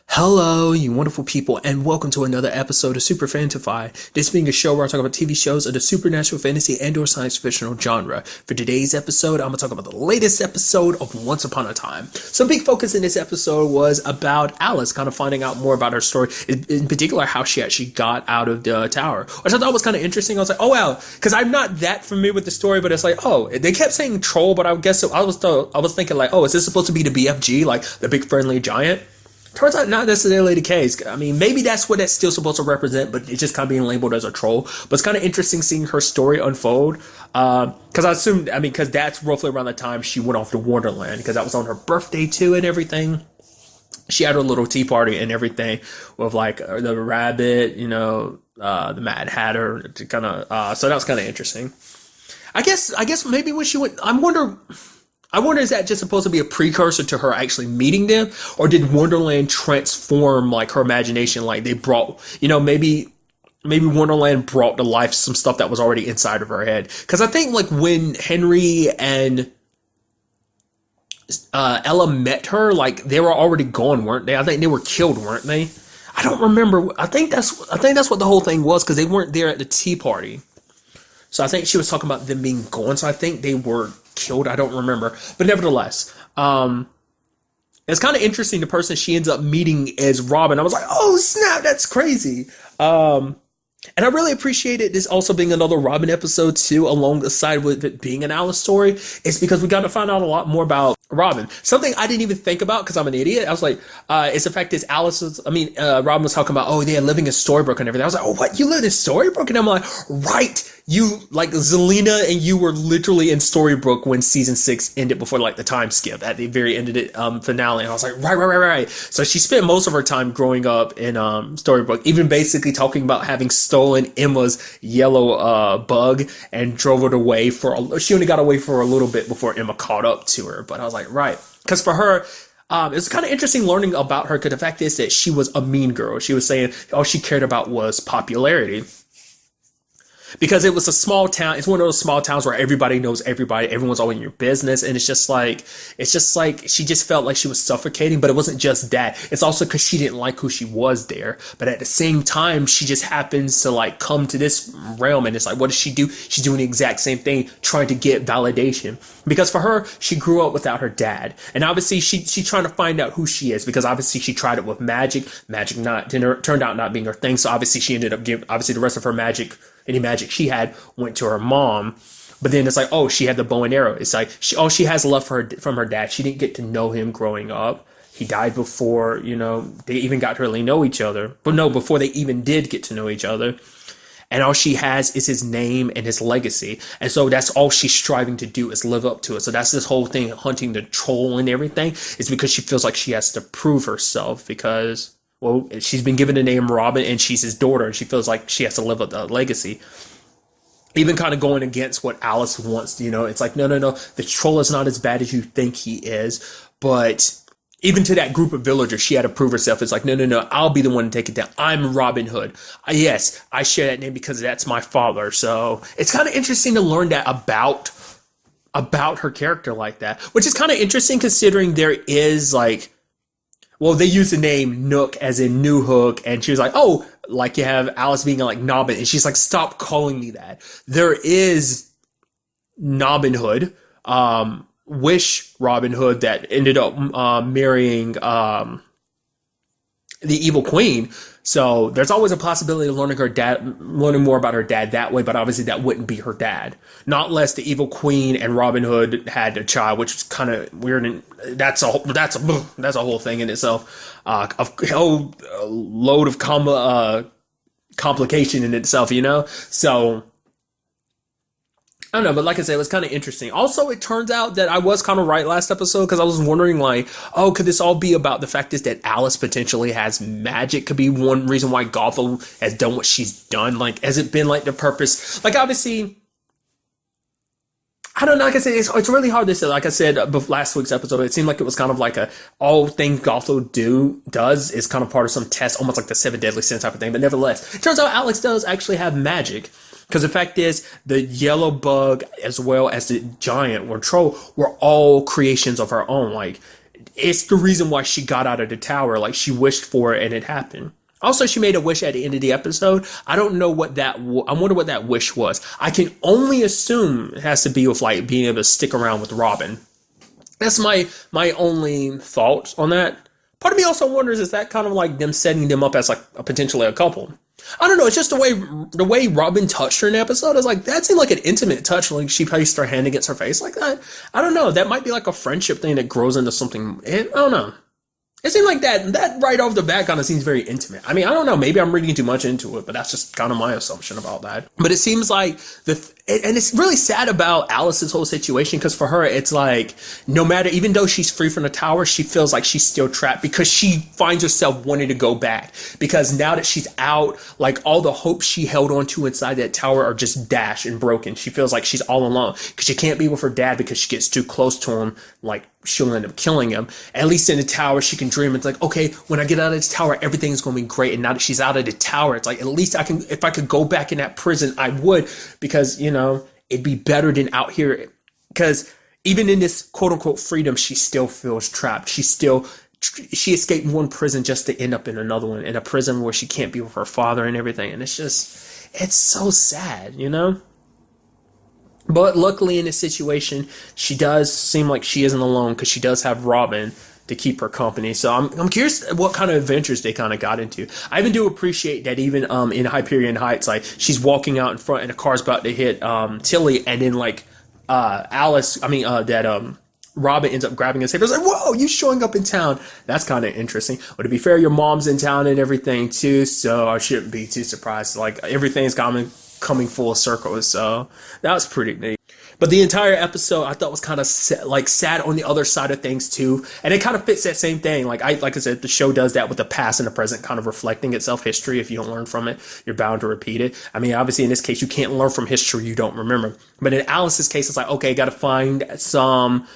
Hello, you wonderful people, and welcome to another episode of Super-Fanta-Fi. This being a show where I talk about TV shows of the supernatural, fantasy, and/or science fictional genre. For today's episode, I'm going to talk about the latest episode of Once Upon a Time. So, a big focus in this episode was about Alice, kind of finding out more about her story, in particular how she actually got out of the tower, which I thought was kind of interesting. I was like, oh wow, because I'm not that familiar with the story, but it's like, oh, they kept saying troll, but I guess I was thinking like, oh, is this supposed to be the BFG, like the big friendly giant? Turns out not necessarily the case. I mean, maybe that's what that's still supposed to represent, but it's just kind of being labeled as a troll. But it's kind of interesting seeing her story unfold. Because that's roughly around the time she went off to Wonderland, because that was on her birthday too and everything. She had her little tea party and everything with like the rabbit, the Mad Hatter to kind of, so that was kind of interesting. I guess maybe when she went, I wonder, is that just supposed to be a precursor to her actually meeting them? Or did Wonderland transform like her imagination? Like they brought, maybe Wonderland brought to life some stuff that was already inside of her head. Because I think like when Henry and Ella met her, like they were already gone, weren't they? I think they were killed, weren't they? I don't remember. I think that's what the whole thing was, because they weren't there at the tea party. So I think she was talking about them being gone. So I think they were killed. I don't remember. But nevertheless, it's kind of interesting. The person she ends up meeting is Robin. I was like, oh, snap. That's crazy. And I really appreciated this also being another Robin episode too, alongside with it being an Alice story. It's because we got to find out a lot more about Robin. Something I didn't even think about because I'm an idiot. I was like, it's the fact is Robin was talking about, oh, they're living in Storybrooke and everything. I was like, oh, what? You live in Storybrooke? And I'm like, right. You, like, Zelina and you were literally in Storybrooke when season 6 ended before, like, the time skip at the very end of the finale. And I was like, right. So she spent most of her time growing up in Storybrooke, even basically talking about having stolen Emma's yellow bug and drove it away she only got away for a little bit before Emma caught up to her. But I was like, right. Because for her, it's kind of interesting learning about her, because the fact is that she was a mean girl. She was saying all she cared about was popularity. Because it was a small town. It's one of those small towns where everybody knows everybody. Everyone's all in your business. And it's just like she just felt like she was suffocating. But it wasn't just that. It's also because she didn't like who she was there. But at the same time, she just happens to like come to this realm. And it's like, what does she do? She's doing the exact same thing, trying to get validation. Because for her, she grew up without her dad. And obviously, she's trying to find out who she is. Because obviously, she tried it with magic. Magic turned out not being her thing. So obviously, she ended up giving, obviously, the rest of her magic, any magic she had, went to her mom. But then it's like, oh, she had the bow and arrow. It's like all she has left from her dad. She didn't get to know him growing up. He died before, they even got to really know each other. But no, before they even did get to know each other. And all she has is his name and his legacy. And so that's all she's striving to do, is live up to it. So that's this whole thing, hunting the troll and everything, is because she feels like she has to prove herself, because, well, she's been given the name Robin and she's his daughter, and she feels like she has to live up the legacy. Even kind of going against what Alice wants, it's like, no, the troll is not as bad as you think he is. But even to that group of villagers, she had to prove herself. It's like, no, I'll be the one to take it down. I'm Robin Hood. Yes, I share that name because that's my father. So it's kind of interesting to learn that about her character like that, which is kind of interesting considering there is like, well, they use the name Nook as in New Hook, and she was like, oh, like you have Alice being like Nobbin, and she's like, stop calling me that. There is Nobbin Hood, Wish Robin Hood, that ended up marrying the evil queen. So there's always a possibility of learning more about her dad that way, but obviously that wouldn't be her dad. Not unless the evil queen and Robin Hood had a child, which is kind of weird, and that's a whole thing in itself. A whole load of complication in itself, So I don't know, but like I said, it was kind of interesting. Also, it turns out that I was kind of right last episode, because I was wondering, like, oh, could this all be about the fact is that Alice potentially has magic? Could be one reason why Gothel has done what she's done. Like, has it been, like, the purpose? Like, obviously, I don't know, like I said, it's really hard to say. Like I said, last week's episode, it seemed like it was kind of like all thing Gothel does is kind of part of some test, almost like the 7 deadly sins type of thing. But nevertheless, it turns out Alex does actually have magic. Because the fact is, the yellow bug as well as the giant or troll were all creations of her own. Like, it's the reason why she got out of the tower. Like, she wished for it and it happened. Also, she made a wish at the end of the episode. I don't know what that, I wonder what that wish was. I can only assume it has to be with, like, being able to stick around with Robin. That's my only thoughts on that. Part of me also wonders, is that kind of like them setting them up as like potentially a couple? I don't know. It's just the way Robin touched her in the episode. Is like, that seemed like an intimate touch. Like, she placed her hand against her face like that. I don't know. That might be like a friendship thing that grows into something. I don't know. It seemed like that right off the bat kind of seems very intimate. I mean, I don't know. Maybe I'm reading too much into it, but that's just kind of my assumption about that. But it seems like and it's really sad about Alice's whole situation, because for her, it's like, no matter, even though she's free from the tower, she feels like she's still trapped, because she finds herself wanting to go back. Because now that she's out, like, all the hopes she held on to inside that tower are just dashed and broken. She feels like she's all alone, because she can't be with her dad because she gets too close to him. Like, she'll end up killing him. At least in the tower, she can dream. It's like, okay, when I get out of this tower, everything's going to be great. And now that she's out of the tower, it's like, at least if I could go back in that prison, I would, because, it'd be better than out here. Because even in this quote unquote freedom, she still feels trapped. She escaped one prison just to end up in another one, in a prison where she can't be with her father and everything. And it's so sad, But luckily in this situation, she does seem like she isn't alone, because she does have Robin to keep her company. So I'm curious what kind of adventures they kind of got into. I even do appreciate that even in Hyperion Heights, like, she's walking out in front and a car's about to hit Tilly, and then like Robin ends up grabbing his hair. It's like, whoa, you showing up in town. That's kind of interesting. But to be fair, your mom's in town and everything too, so I shouldn't be too surprised. Like, everything's coming full circle, so that was pretty neat. But the entire episode, I thought, was kind of sad on the other side of things too, and it kind of fits that same thing. Like I said, the show does that with the past and the present kind of reflecting itself. History, if you don't learn from it, you're bound to repeat it. I mean, obviously in this case, you can't learn from history you don't remember. But in Alice's case, it's like, okay, got to find some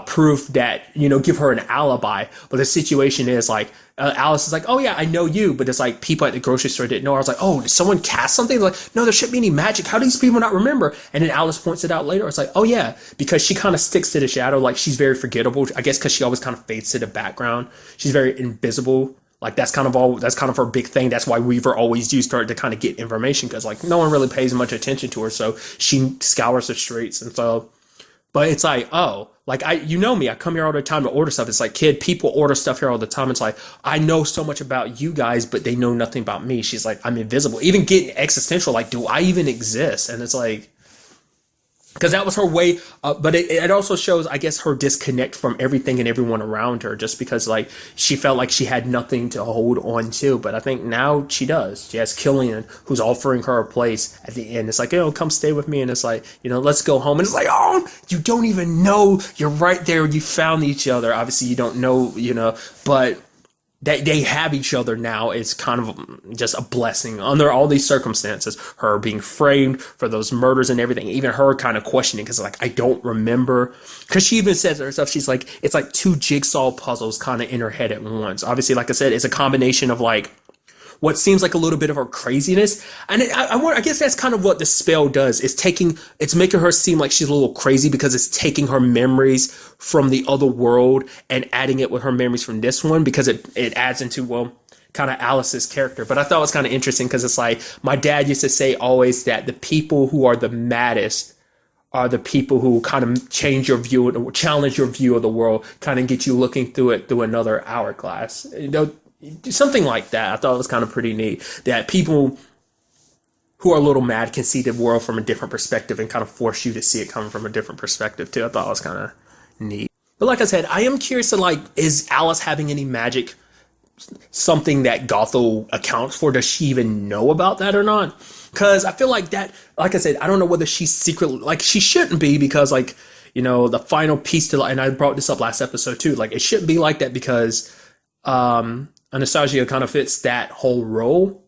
proof that, give her an alibi. But the situation is like, Alice is like, oh yeah, I know you, but it's like people at the grocery store didn't know. I was like, oh, did someone cast something? Like, no, there shouldn't be any magic. How do these people not remember? And then Alice points it out later. It's like, oh yeah, because she kind of sticks to the shadow. Like, she's very forgettable. I guess because she always kind of fades to the background. She's very invisible. Like, that's kind of her big thing. That's why Weaver always used her to kind of get information, because like no one really pays much attention to her. So she scours the streets. And so, but it's like, oh, like, me, I come here all the time to order stuff. It's like, kid, people order stuff here all the time. It's like, I know so much about you guys, but they know nothing about me. She's like, I'm invisible. Even getting existential, like, do I even exist? And it's like, because that was her way, but it also shows, I guess, her disconnect from everything and everyone around her, just because, like, she felt like she had nothing to hold on to. But I think now she does. She has Killian, who's offering her a place at the end. It's like, come stay with me. And it's like, let's go home. And it's like, oh, you don't even know you're right there. You found each other. Obviously, you don't know, but they have each other now. It's kind of just a blessing under all these circumstances. Her being framed for those murders and everything, even her kind of questioning, because like, I don't remember, because she even says to herself, she's like, it's like two jigsaw puzzles kind of in her head at once. Obviously, like I said, it's a combination of like what seems like a little bit of her craziness. And I guess that's kind of what the spell does. It's making her seem like she's a little crazy, because it's taking her memories from the other world and adding it with her memories from this one, because it adds into, well, kind of Alice's character. But I thought it was kind of interesting, because it's like, my dad used to say always that the people who are the maddest are the people who kind of change your view, challenge your view of the world, kind of get you looking through it through another hourglass. Something like that. I thought it was kind of pretty neat that people who are a little mad can see the world from a different perspective and kind of force you to see it coming from a different perspective too. I thought it was kind of neat. But like I said, I am curious to, like, is Alice having any magic something that Gothel accounts for? Does she even know about that or not? Because I feel like that, like I said, I don't know whether she's secretly, like, she shouldn't be, because like, the final piece to, and I brought this up last episode too, like, it shouldn't be like that, because Anastasia kind of fits that whole role.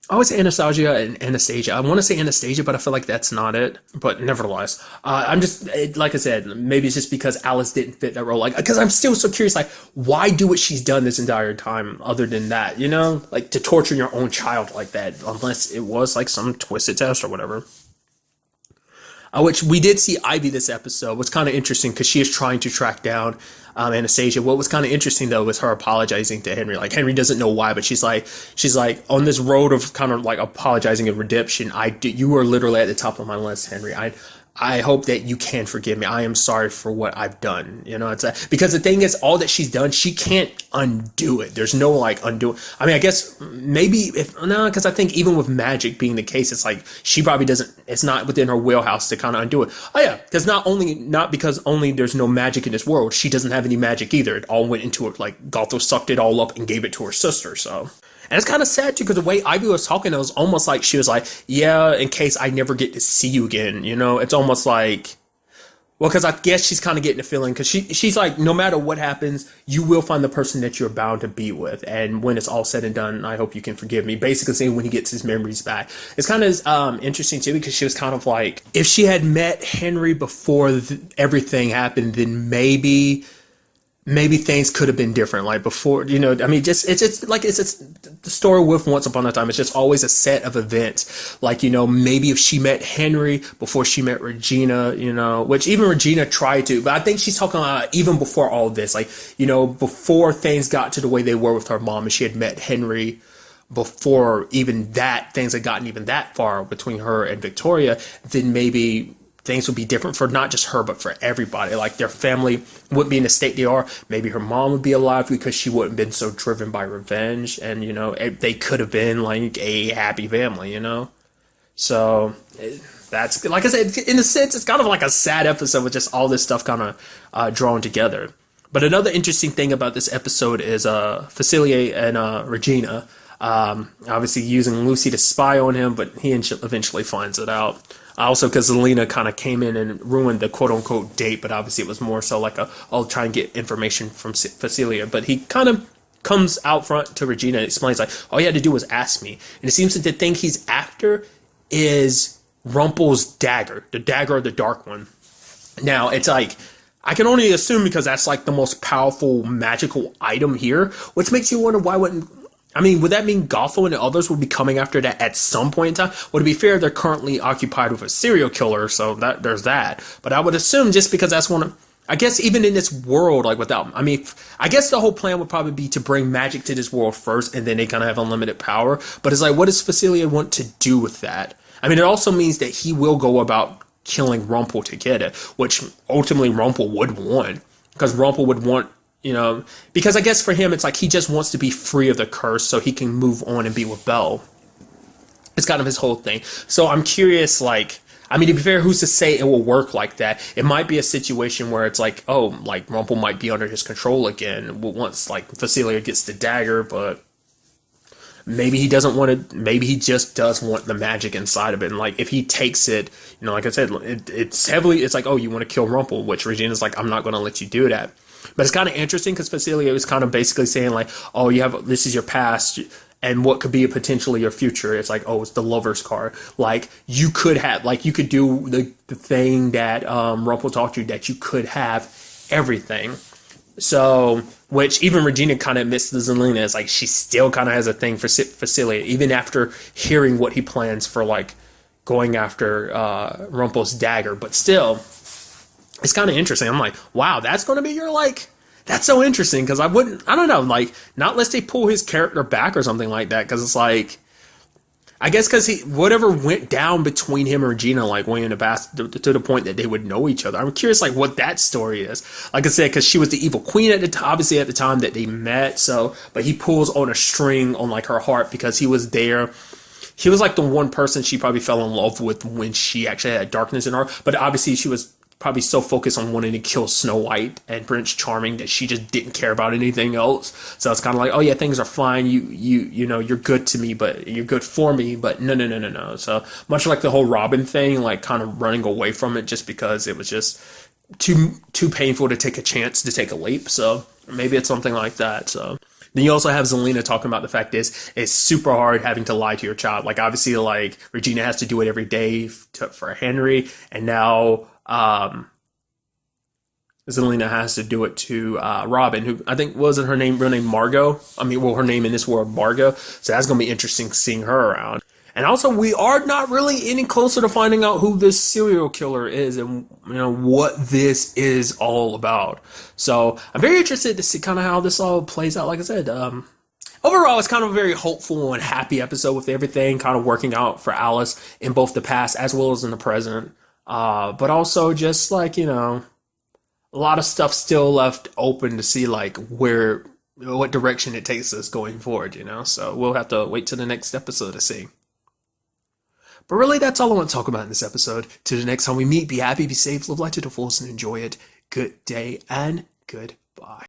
I always say Anastasia and Anastasia. I want to say Anastasia, but I feel like that's not it. But nevertheless, I'm just, like I said, maybe it's just because Alice didn't fit that role. Like, because I'm still so curious, like, why do what she's done this entire time other than that, like, to torture your own child like that, unless it was like some twisted test or whatever. Which we did see Ivy this episode. What's kind of interesting because she is trying to track down Anastasia. What was kind of interesting though was her apologizing to Henry. Like Henry doesn't know why, but she's like on this road of kind of like apologizing and redemption. You were literally at the top of my list, Henry. I hope that you can forgive me. I am sorry for what I've done. You know, because the thing is, all that she's done, she can't undo it. There's no like undo. I mean, I guess maybe because I think even with magic being the case, it's like she probably doesn't. It's not within her wheelhouse to kind of undo it. Oh yeah, because not because only there's no magic in this world. She doesn't have any magic either. It all went into it. Like Gothel sucked it all up and gave it to her sister. So. And it's kind of sad too, because the way Ivy was talking, it was almost like she was like, yeah, in case I never get to see you again, you know? It's almost like, well, because I guess she's kind of getting the feeling, because she's like, no matter what happens, you will find the person that you're bound to be with. And when it's all said and done, I hope you can forgive me. Basically saying when he gets his memories back. It's kind of interesting too, because she was kind of like, if she had met Henry before everything happened, then maybe things could have been different. Like before, you know, I mean, it's the story with Once Upon a Time. It's just always a set of events. Like, you know, maybe if she met Henry before she met Regina, you know, which even Regina tried to, but I think she's talking about even before all of this, like, you know, before things got to the way they were with her mom and she had met Henry before even that, things had gotten even that far between her and Victoria, then maybe things would be different for not just her, but for everybody. Like their family wouldn't be in the state they are. Maybe her mom would be alive because she wouldn't have been so driven by revenge. And, you know, they could have been like a happy family, you know? So that's, like I said, in a sense, it's kind of like a sad episode with just all this stuff kind of drawn together. But another interesting thing about this episode is Facilier and Regina obviously using Lucy to spy on him, but he eventually finds it out. Also, because Zelena kind of came in and ruined the quote-unquote date, but obviously it was more so like I'll try and get information from Facilia. But he kind of comes out front to Regina and explains, like, all you had to do was ask me. And it seems that the thing he's after is Rumpel's dagger, the dagger of the Dark One. Now, it's like, I can only assume because that's like the most powerful magical item here, which makes you wonder why wouldn't... I mean, would that mean Gothel and the others would be coming after that at some point in time? Well, to be fair, they're currently occupied with a serial killer, so there's that. But I would assume just because that's one of... I guess even in this world, like without... I mean, I guess the whole plan would probably be to bring magic to this world first, and then they kind of have unlimited power. But it's like, what does Facilia want to do with that? I mean, it also means that he will go about killing Rumpel to get it, which ultimately Rumpel would want. Because Rumpel would want... You know, because I guess for him, it's like he just wants to be free of the curse so he can move on and be with Belle. It's kind of his whole thing. So I'm curious, like, I mean, to be fair, who's to say it will work like that? It might be a situation where it's like, oh, like, Rumpel might be under his control again once, like, Facilia gets the dagger, but maybe he doesn't want to, maybe he just does want the magic inside of it. And, like, if he takes it, you know, like I said, it's like, oh, you want to kill Rumpel, which Regina's like, I'm not going to let you do that. But it's kind of interesting because Facilia was kind of basically saying like, oh, this is your past and what could be potentially your future. It's like, oh, it's the lover's card. Like you could do the thing that Rumpel taught you, that you could have everything. So, which even Regina kind of admits to Zelena is like, she still kind of has a thing for Facilia, even after hearing what he plans for like going after Rumpel's dagger. But still, it's kind of interesting. I'm like, wow, that's going to be your, like, that's so interesting. Because I don't know, like, not unless they pull his character back or something like that. Because it's like, I guess because whatever went down between him and Regina, like, way in the past, to the point that they would know each other. I'm curious, like, what that story is. Like I said, because she was the evil queen obviously at the time that they met. So, but he pulls on a string on, like, her heart because he was there. He was, like, the one person she probably fell in love with when she actually had darkness in her. But obviously she was probably so focused on wanting to kill Snow White and Prince Charming that she just didn't care about anything else. So it's kind of like, oh yeah, things are fine. You know, you're good to me, but you're good for me, but no. So much like the whole Robin thing, like kind of running away from it just because it was just too painful to take a chance to take a leap. So maybe it's something like that. So then you also have Zelena talking about the fact is it's super hard having to lie to your child. Like obviously, like Regina has to do it every day for Henry, and now Zelena has to do it to Robin, who I think wasn't her real name Margot. I mean, well, her name in this world Margot. So that's gonna be interesting seeing her around. And also, we are not really any closer to finding out who this serial killer is and what this is all about. So I'm very interested to see kind of how this all plays out. Like I said, overall, it's kind of a very hopeful and happy episode with everything kind of working out for Alice in both the past as well as in the present. But also just like a lot of stuff still left open to see like where what direction it takes us going forward. So we'll have to wait till the next episode to see. But really, that's all I want to talk about in this episode. Till the next time we meet, be happy, be safe, live life to the fullest, and enjoy it. Good day and goodbye.